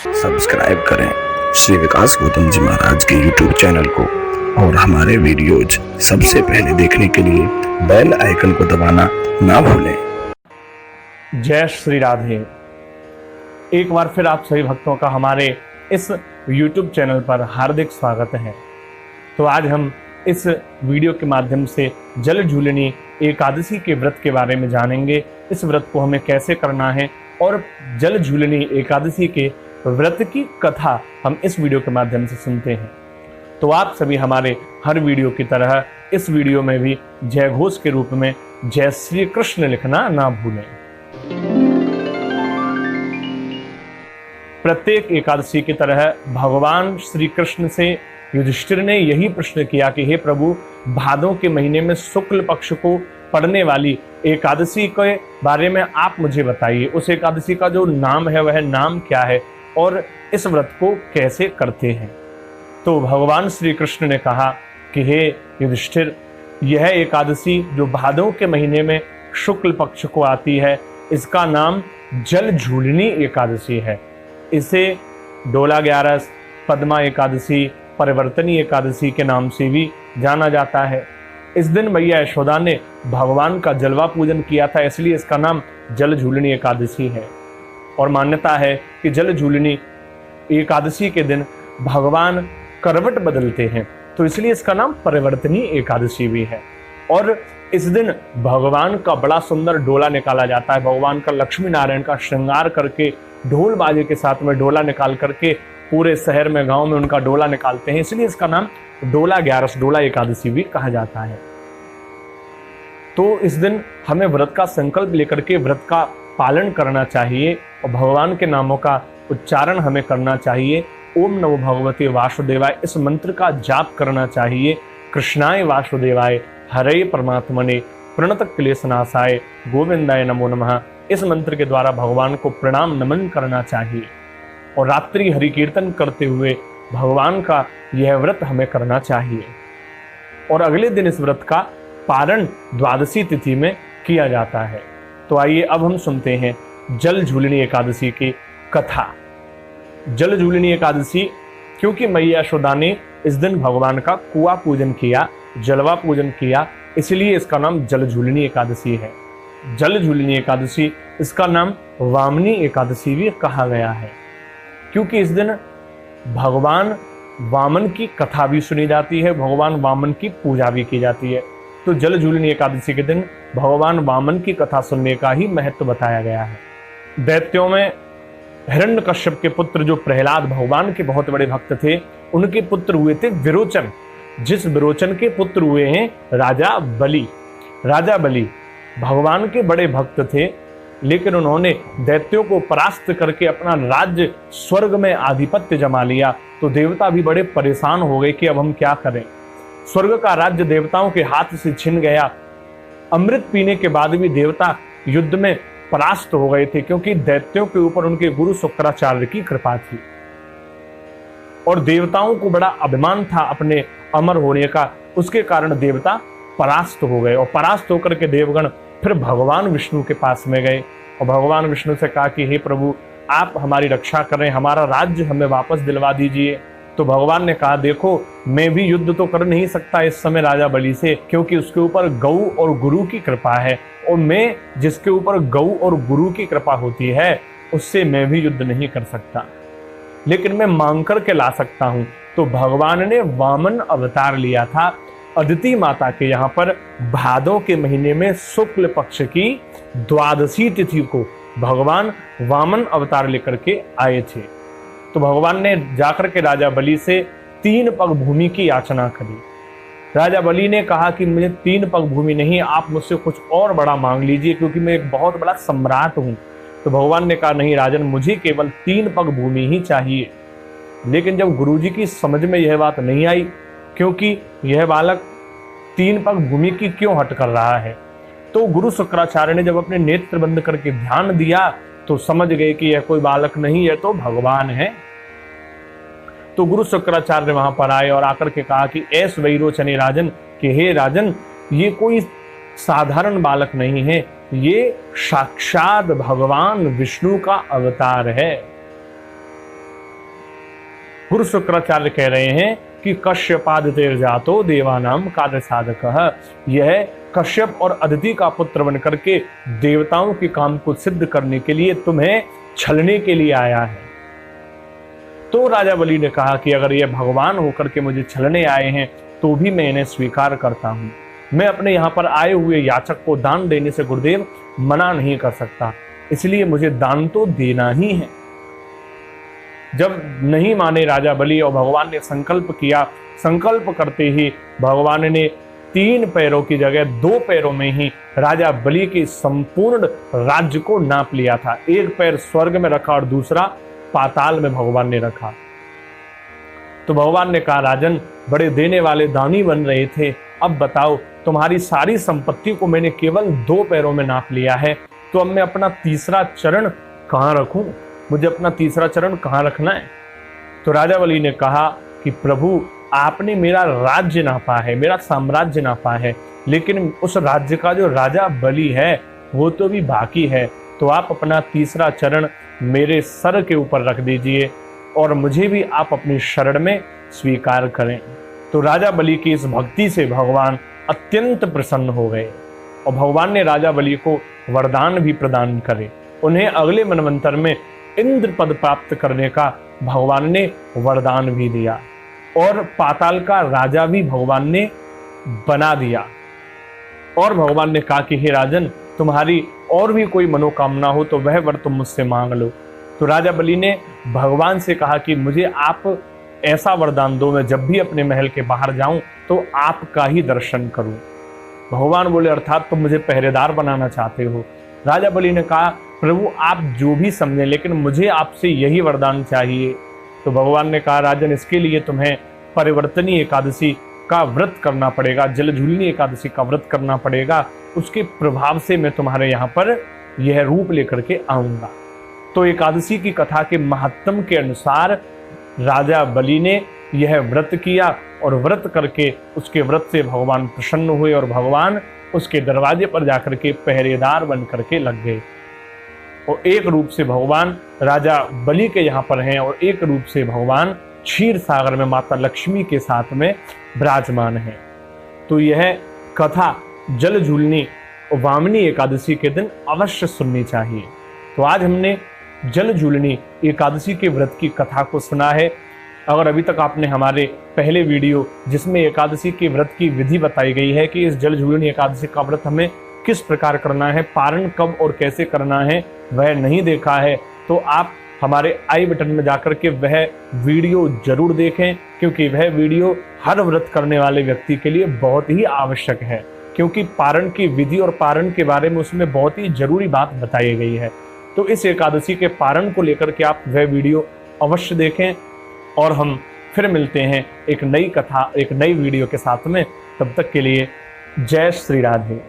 Subscribe करें श्री विकास गौतम जी महाराज के YouTube channel को और हमारे वीडियोज सबसे पहले देखने के लिए बेल आइकन को दबाना ना भूलें। जय श्री राधे। एक बार फिर आप सभी भक्तों का हमारे इस YouTube चैनल पर हार्दिक स्वागत है। तो आज हम इस वीडियो के माध्यम से जल झूलनी एकादशी के व्रत के बारे में जानेंगे। इस व्रत को हमें कैसे करना है और जल झूलनी एकादशी के व्रत की कथा हम इस वीडियो के माध्यम से सुनते हैं। तो आप सभी हमारे हर वीडियो की तरह इस वीडियो में भी जय घोष के रूप में जय श्री कृष्ण लिखना ना भूलें। प्रत्येक एकादशी की तरह भगवान श्री कृष्ण से युधिष्ठिर ने यही प्रश्न किया कि हे प्रभु, भादों के महीने में शुक्ल पक्ष को पड़ने वाली एकादशी के बारे में आप मुझे बताइए। उस एकादशी का जो नाम है वह नाम क्या है और इस व्रत को कैसे करते हैं। तो भगवान श्री कृष्ण ने कहा कि हे युधिष्ठिर, यह एकादशी जो भादों के महीने में शुक्ल पक्ष को आती है, इसका नाम जल झूलनी एकादशी है। इसे डोला ग्यारस, पद्मा एकादशी, परिवर्तनी एकादशी के नाम से भी जाना जाता है। इस दिन मैया यशोदा ने भगवान का जलवा पूजन किया था, इसलिए इसका नाम जल झूलनी एकादशी है। और मान्यता है कि जल झूलनी एकादशी के दिन भगवान करवट बदलते हैं, तो इसलिए इसका नाम परिवर्तनी एकादशी भी है। और इस दिन भगवान का बड़ा सुंदर डोला निकाला जाता है। भगवान का लक्ष्मी नारायण का श्रृंगार करके ढोल बाजे के साथ में डोला निकाल करके पूरे शहर में, गांव में उनका डोला निकालते हैं, इसलिए इसका नाम डोला ग्यारस, डोला एकादशी भी कहा जाता है। तो इस दिन हमें व्रत का संकल्प लेकर के व्रत का पालन करना चाहिए और भगवान के नामों का उच्चारण हमें करना चाहिए। ओम नमो भगवते वासुदेवाय इस मंत्र का जाप करना चाहिए। कृष्णाय वासुदेवाय, हरे परमात्मने, प्रणत क्लेशनाशाय, गोविंदाय नमो नमः इस मंत्र के द्वारा भगवान को प्रणाम नमन करना चाहिए। और रात्रि हरि कीर्तन करते हुए भगवान का यह व्रत हमें करना चाहिए। और अगले दिन इस व्रत का पारण द्वादशी तिथि में किया जाता है। तो आइए अब हम सुनते हैं जल झूलनी एकादशी की कथा। जल झूलनी एकादशी, क्योंकि मैया यशोदा ने इस दिन भगवान का कुआं पूजन किया, जलवा पूजन किया, इसलिए इसका नाम जल झूलनी एकादशी है। जल झूलनी एकादशी, इसका नाम वामनी एकादशी भी कहा गया है, क्योंकि इस दिन भगवान वामन की कथा भी सुनी जाती है, भगवान वामन की पूजा भी की जाती है। तो जल झूलनी एकादशी के दिन भगवान वामन की कथा सुनने का ही महत्व बताया गया है। दैत्यों में हिरण्यकश्यप के पुत्र जो प्रहलाद भगवान के बहुत बड़े भक्त थे, उनके पुत्र हुए थे विरोचन। जिस विरोचन के पुत्र हुए हैं राजा बलि। राजा बलि भगवान के बड़े भक्त थे, लेकिन उन्होंने दैत्यों को परास्त करके अपना राज्य स्वर्ग में आधिपत्य जमा लिया। तो देवता भी बड़े परेशान हो गए कि अब हम क्या करें। स्वर्ग का राज्य देवताओं के हाथ से छिन गया। अमृत पीने के बाद भी देवता युद्ध में परास्त हो गए थे, क्योंकि दैत्यों के ऊपर उनके गुरु शुक्राचार्य की कृपा थी। और देवताओं को बड़ा अभिमान था अपने अमर होने का, उसके कारण देवता परास्त हो गए। और परास्त होकर के देवगण फिर भगवान विष्णु के पास में गए और भगवान विष्णु से कहा कि हे प्रभु, आप हमारी रक्षा करें, हमारा राज्य हमें वापस दिलवा दीजिए। तो भगवान ने कहा, देखो, मैं भी युद्ध तो कर नहीं सकता इस समय राजा बलि से, क्योंकि उसके ऊपर गौ और गुरु की कृपा है, और मैं जिसके ऊपर गौ और गुरु की कृपा होती है उससे मैं भी युद्ध नहीं कर सकता, लेकिन मैं मांग करके ला सकता हूं। तो भगवान ने वामन अवतार लिया था। अदिति माता के यहाँ पर भादों के महीने में शुक्ल पक्ष की द्वादशी तिथि को भगवान वामन अवतार लेकर के आए थे। तो भगवान ने जाकर के राजा बलि से 3 पग भूमि की याचना करी। राजा बलि ने कहा कि मुझे 3 पग भूमि नहीं, आप मुझसे कुछ और बड़ा मांग लीजिए, क्योंकि मैं एक बहुत बड़ा सम्राट हूं। तो भगवान ने कहा, नहीं राजन, मुझे केवल 3 पग भूमि ही चाहिए। लेकिन जब गुरुजी की समझ में यह बात नहीं आई, क्योंकि यह बालक 3 पग भूमि की क्यों हट कर रहा है, तो गुरु शुक्राचार्य ने जब अपने नेत्र बंद करके ध्यान दिया तो समझ गए कि यह कोई बालक नहीं है, तो भगवान है। तो गुरु शुक्राचार्य वहां पर आए और आकर के कहा कि ऐस वैरोचने राजन, कि हे राजन, ये कोई साधारण बालक नहीं है, ये साक्षात भगवान विष्णु का अवतार है। गुरु शुक्राचार्य कह रहे हैं कि कश्यपादितेर जातो देवानाम कार्य साधक, यह कश्यप और अदिति का पुत्र बनकर के देवताओं के काम को सिद्ध करने के लिए तुम्हें छलने के लिए आया है। तो राजा बलि ने कहा कि अगर ये भगवान होकर के मुझे छलने आए हैं तो भी मैं इन्हें स्वीकार करता हूं। मैं अपने यहाँ पर आए हुए याचक को दान देने से गुरुदेव मना नहीं कर सकता, इसलिए मुझे दान तो देना ही है। जब नहीं माने राजा बलि और भगवान ने संकल्प किया, संकल्प करते ही भगवान ने 3 पैरों की जगह 2 पैरों में ही राजा बलि के संपूर्ण राज्य को नाप लिया था। एक पैर स्वर्ग में रखा और दूसरा पाताल में भगवान ने रखा। तो भगवान ने कहा, राजन बड़े देने वाले दानी बन रहे थे, अब बताओ तुम्हारी सारी संपत्ति को मैंने केवल 2 पैरों में नाप लिया है, तो अब मैं अपना तीसरा चरण कहाँ रखूं? मुझे अपना तीसरा चरण कहाँ रखना है? तो राजा बलि ने कहा कि प्रभु आपने मेरा राज्य नापा है, मेरा साम्राज्य नापा है, लेकिन उस राज्य का जो राजा बलि है वो तो भी बाकी है, तो आप अपना तीसरा चरण मेरे सर के ऊपर रख दीजिए और मुझे भी आप अपनी शरण में स्वीकार करें। तो राजा बलि की इस भक्ति से भगवान अत्यंत प्रसन्न हो गए और भगवान ने राजा बलि को वरदान भी प्रदान करे। उन्हें अगले मनवंतर में इंद्र पद प्राप्त करने का भगवान ने वरदान भी दिया और पाताल का राजा भी भगवान ने बना दिया। और भगवान ने कहा कि हे राजन, तुम्हारी और भी कोई मनोकामना हो तो वह वर तुम मुझसे मांग लो। तो राजा बलि ने भगवान से कहा कि मुझे आप ऐसा वरदान दो, मैं जब भी अपने महल के बाहर जाऊं तो आपका ही दर्शन करूं। भगवान बोले, अर्थात तुम मुझे पहरेदार बनाना चाहते हो। राजा बलि ने कहा, प्रभु आप जो भी समझें, लेकिन मुझे आपसे यही वरदान चाहिए। तो भगवान ने कहा, राजन इसके लिए तुम्हें परिवर्तनी एकादशी का व्रत करना पड़ेगा, जलझूलनी एकादशी का व्रत करना पड़ेगा, उसके प्रभाव से मैं तुम्हारे यहाँ पर यह रूप लेकर के आऊंगा। तो एकादशी की कथा के महत्व के अनुसार राजा बलि ने यह व्रत किया और व्रत करके उसके व्रत से भगवान प्रसन्न हुए और भगवान उसके दरवाजे पर जाकर के पहरेदार बन करके लग गए। और एक रूप से भगवान राजा बलि के यहाँ पर हैं और एक रूप से भगवान क्षीर सागर में माता लक्ष्मी के साथ में विराजमान हैं। तो यह कथा जल झूलनी और वामनी एकादशी के दिन अवश्य सुननी चाहिए। तो आज हमने जल झूलनी एकादशी के व्रत की कथा को सुना है। अगर अभी तक आपने हमारे पहले वीडियो जिसमें एकादशी के व्रत की विधि बताई गई है कि इस जल झूलनी एकादशी का व्रत हमें किस प्रकार करना है, पारण कब और कैसे करना है, वह नहीं देखा है, तो आप हमारे आई बटन में जाकर के वह वीडियो जरूर देखें, क्योंकि वह वीडियो हर व्रत करने वाले व्यक्ति के लिए बहुत ही आवश्यक है, क्योंकि पारण की विधि और पारण के बारे में उसमें बहुत ही जरूरी बात बताई गई है। तो इस एकादशी के पारण को लेकर के आप वह वीडियो अवश्य देखें और हम फिर मिलते हैं एक नई कथा, एक नई वीडियो के साथ में। तब तक के लिए जय श्री राधे।